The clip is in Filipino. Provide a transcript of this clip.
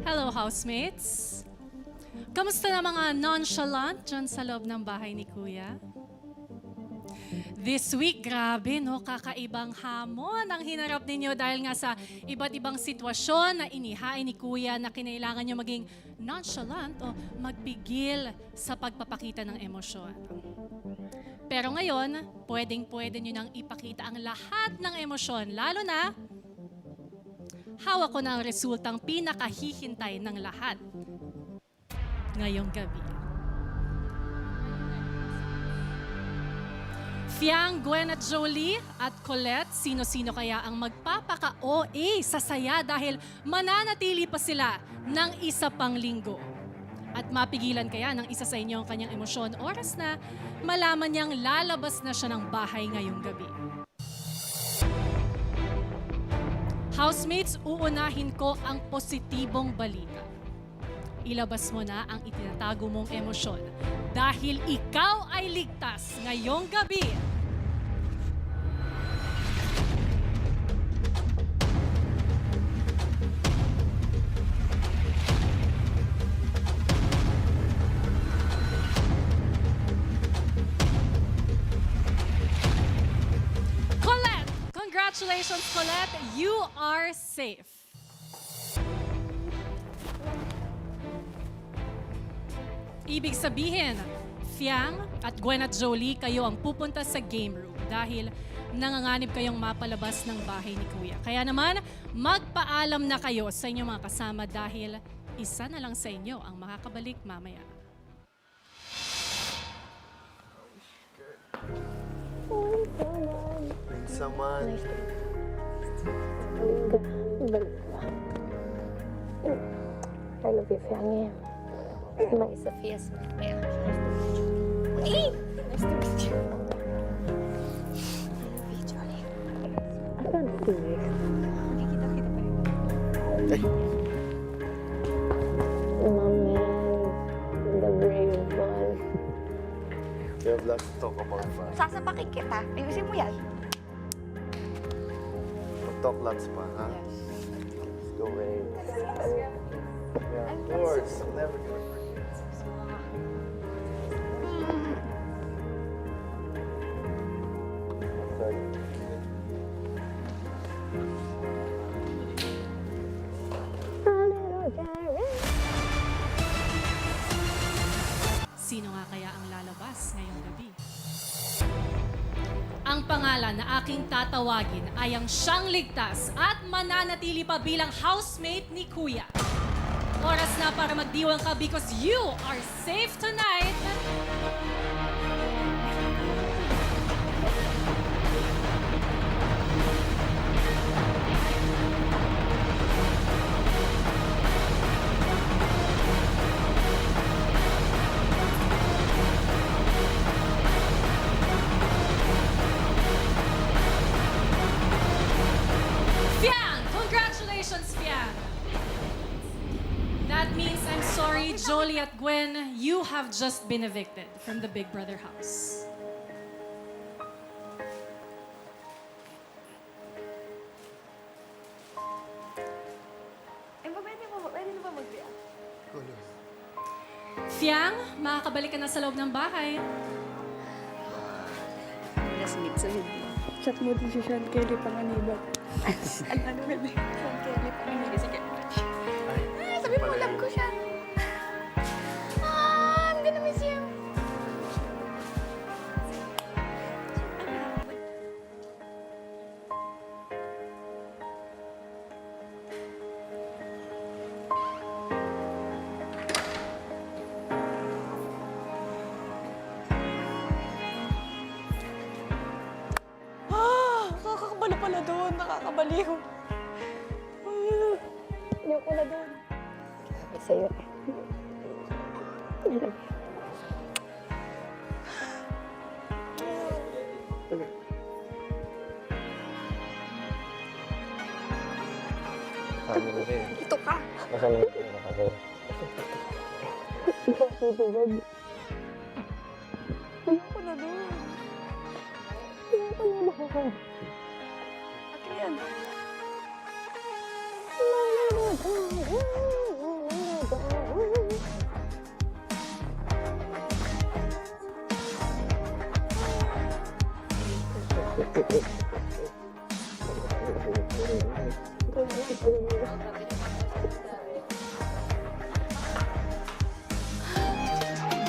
Hello, housemates! Kamusta na mga nonchalant dyan sa loob ng bahay ni Kuya? This week, grabe no, kakaibang hamon ang hinarap ninyo dahil nga sa iba't ibang sitwasyon na inihain ni Kuya na kinailangan nyo maging nonchalant o magpigil sa pagpapakita ng emosyon. Pero ngayon, pwedeng-pwede nyo nang ipakita ang lahat ng emosyon, lalo na hawak ko na ang resultang pinakahihintay ng lahat ngayong gabi. Fiang, Gwen at Jolie at Colette, sino-sino kaya ang magpapaka-OA sa saya dahil mananatili pa sila ng isa pang linggo? At mapigilan kaya ng isa sa inyo ang kanyang emosyon oras na malaman niyang lalabas na siya ng bahay ngayong gabi? Housemates, uunahin ko ang positibong balita. Ilabas mo na ang itinatago mong emosyon dahil ikaw ay ligtas ngayong gabi. Colette! Congratulations, Colette! You are safe. Ibig sabihin, Fiang at Gwen at Jolie, kayo ang pupunta sa game room dahil nanganganib kayong mapalabas ng bahay ni Kuya. Kaya naman, magpaalam na kayo sa inyong mga kasama dahil isa na lang sa inyo ang makakabalik mamaya. Saman. I love you, Fiangi. My Sophia's my Hey! Nice to meet you. I love you, Johnny. I can't see you. Nakikita-kita pa rin. My man, the brave one. We have lots to talk about, pa. Sasapakin kita. Ayusin mo yan. We'll talk lots pa, ha? Let's go, Ray. Yeah, of course. I'm never gonna forget. Sorry. Sino nga kaya ang lalabas ngayong gabi? Ang pangalan na aking tatawagin ay ang siyang ligtas at mananatili pa bilang housemate ni Kuya. Oras na para magdiwang ka because you are safe tonight. Fiang! Congratulations, Fiang! That means, I'm sorry, Jolie at Gwen, you have just been evicted from the Big Brother house. Pwede na ba mag-react? Fiang, makakabalik ka na sa loob ng bahay. Let's meet sa video. Chat mo din si Sean Kelly Panganiban. Ano ba ba? Sean Kelly pa rin. Sige. Sabi mo, love ko siya. I'm gonna miss you. Nakakabalo pala doon. Nakakabaliw. Ayoko na doon. Sabi sa'yo eh. I love you. Sabi mo rin. Ito ka. Masama ito na kasi. Ikaw tutugod. Ayoko na doon. Ayoko na doon. Akin yan. Thank you.